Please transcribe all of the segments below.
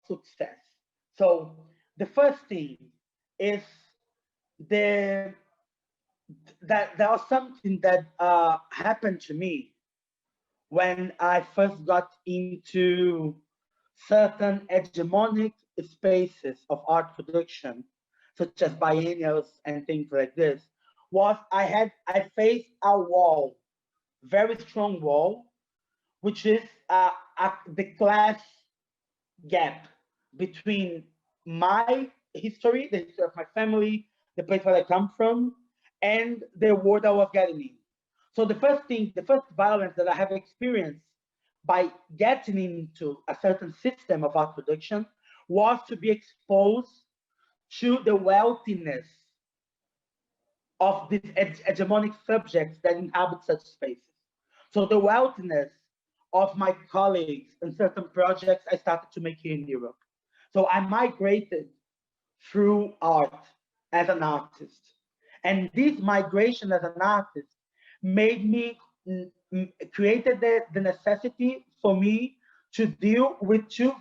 success. So the first thing is the that there was something that happened to me when I first got into certain hegemonic spaces of art production, such as biennials and things like this, was I faced a wall, very strong wall, which is the class gap between my history, the history of my family, the place where I come from, and the world I was getting in. So the first thing, the first violence that I have experienced by getting into a certain system of art production was to be exposed to the wealthiness of these hegemonic subjects that inhabit such spaces. So the wealthiness of my colleagues and certain projects I started to make here in Europe. So I migrated through art as an artist. And this migration as an artist made me, created the necessity for me to deal with two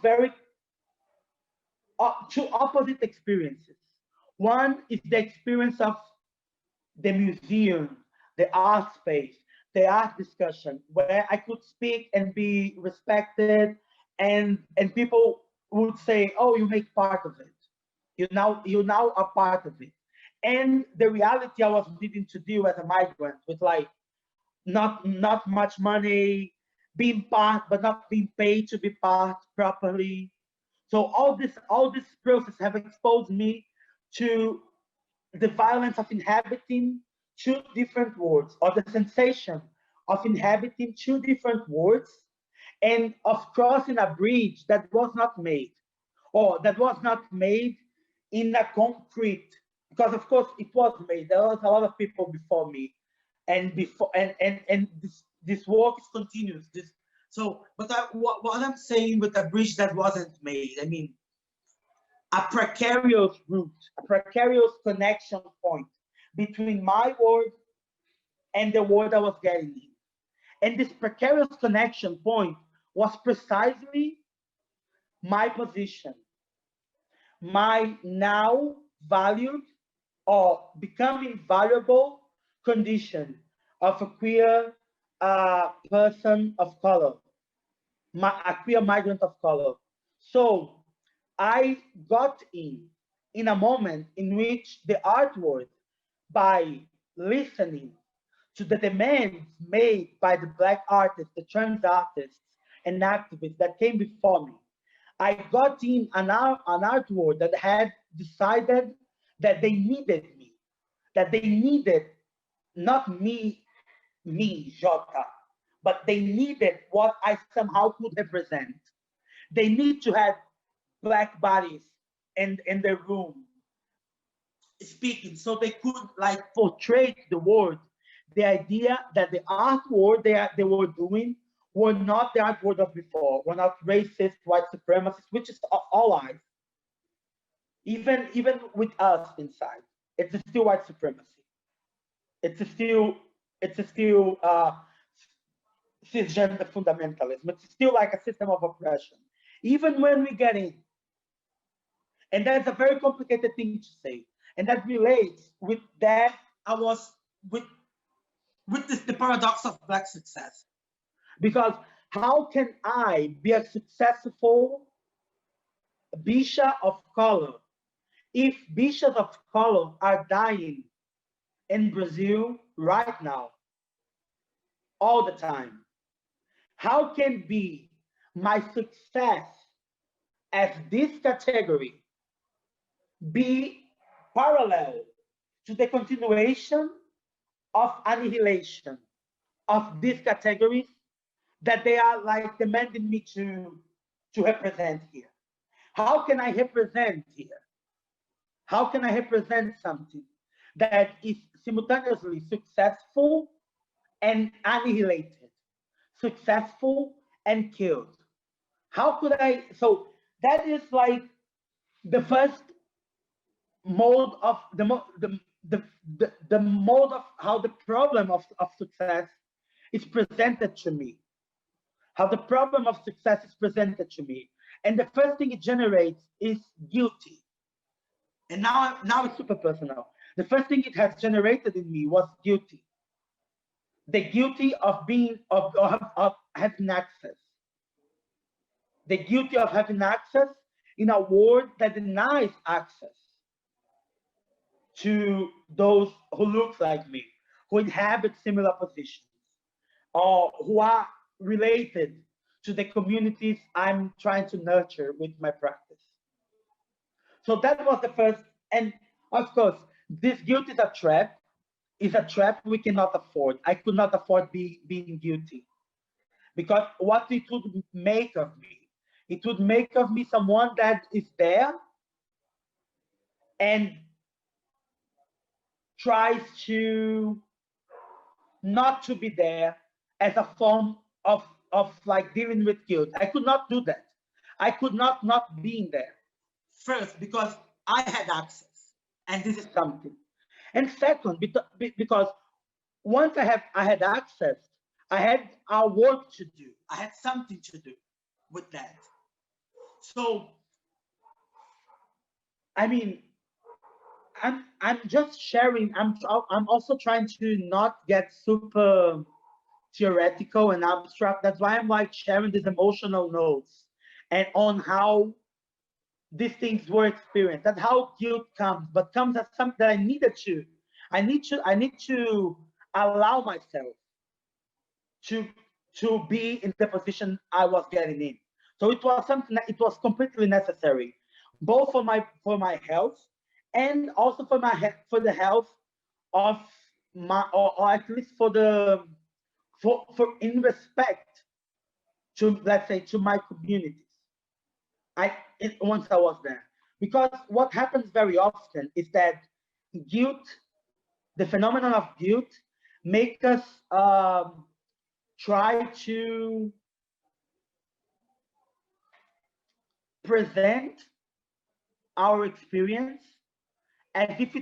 opposite experiences. One is the experience of the museum, the art space, the art discussion, where I could speak and be respected, and people would say, "Oh, you make part of it. You now are part of it." And the reality I was needing to deal as a migrant with, like, not much money, being part but not being paid to be part properly. So all this process have exposed me to the violence of inhabiting two different worlds, or the sensation of inhabiting two different worlds, and of crossing a bridge that was not made, or that was not made in a concrete, because of course it was made. There was a lot of people before me, and before and this work is continuous. This so, but what I'm saying with a bridge that wasn't made, I mean, a precarious route, a precarious connection point between my world and the world I was getting in. And this precarious connection point was precisely my position, my now valued or becoming valuable condition of a queer person of color, a queer migrant of color. So I got in a moment in which the art world, by listening to the demands made by the Black artists, the trans artists, and activists that came before me, I got in an art world that had decided that they needed me, that they needed not me, Jota, but they needed what I somehow could represent. They need to have Black bodies in the room speaking, so they could, like, portray to the world the idea that the art world they were doing were not the art world of before, were not racist, white supremacists, which is all lies. Even with us inside, it's still white supremacy. It's still cisgender fundamentalism. It's still like a system of oppression, even when we get in. And that's a very complicated thing to say. And that relates with that I was with this, the paradox of Black success. Because how can I be a successful bishop of color if bishops of color are dying in Brazil right now, all the time? How can be my success as this category be parallel to the continuation of annihilation of these categories that they are, like, demanding me to represent here? How can I represent here? How can I represent something that is simultaneously successful and annihilated, successful and killed? How could I? So that is like the first mode of the mode of how the problem of success is presented to me, how the problem of success is presented to me. And the first thing it generates is guilty. And now it's super personal. The first thing it has generated in me was guilty. The guilty of being of having access. The guilty of having access in a world that denies access to those who look like me, who inhabit similar positions, or who are related to the communities I'm trying to nurture with my practice. So that was the first, and of course, this guilt is a trap. Is a trap we cannot afford. I could not afford being guilty, because what it would make of me, it would make of me someone that is there and tries to not to be there as a form of like dealing with guilt. I could not do that. I could not being there. First, because I had access, and this is something. And second, because once I had access, I had our work to do. I had something to do with that. So, I mean, I'm just sharing. I'm also trying to not get super theoretical and abstract. That's why I'm like sharing these emotional notes and on how these things were experienced. That's how guilt comes, but comes as something that I needed to. I need to allow myself to be in the position I was getting in. So it was something that it was completely necessary, both for my health and also for the health of my, or at least for the for in respect to, let's say, to my communities. Once I was there, because what happens very often is that guilt, the phenomenon of guilt, make us try to present our experience as if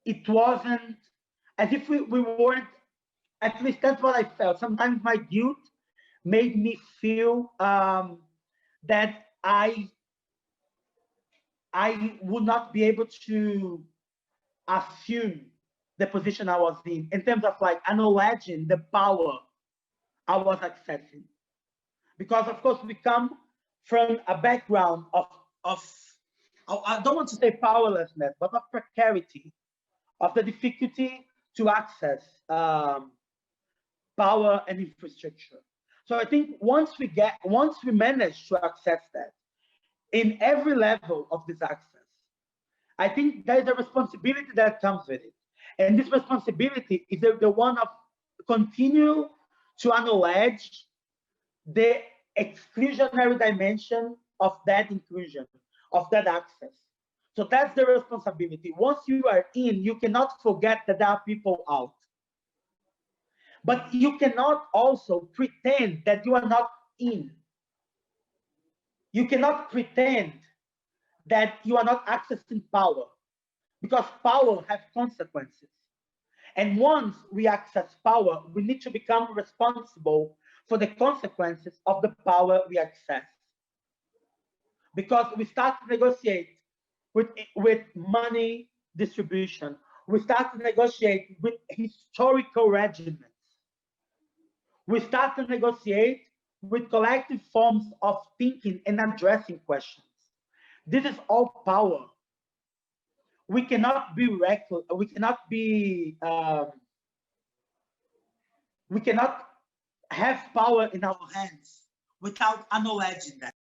it wasn't, as if we weren't. At least that's what I felt. Sometimes my guilt made me feel that I would not be able to assume the position I was in terms of like acknowledging the power I was accessing. Because of course we come from a background of I don't want to say powerlessness, but of precarity, of the difficulty to access power and infrastructure. So I think once we manage to access that in every level of this access, I think there is a responsibility that comes with it. And this responsibility is the one of continue to acknowledge the exclusionary dimension of that inclusion, of that access. So that's the responsibility. Once you are in, you cannot forget that there are people out. But you cannot also pretend that you are not in. You cannot pretend that you are not accessing power, because power has consequences. And once we access power, we need to become responsible for the consequences of the power we access. Because we start to negotiate with money distribution. We start to negotiate with historical regimens. We start to negotiate with collective forms of thinking and addressing questions. This is all power. We cannot be reckless. We cannot have power in our hands without acknowledging that.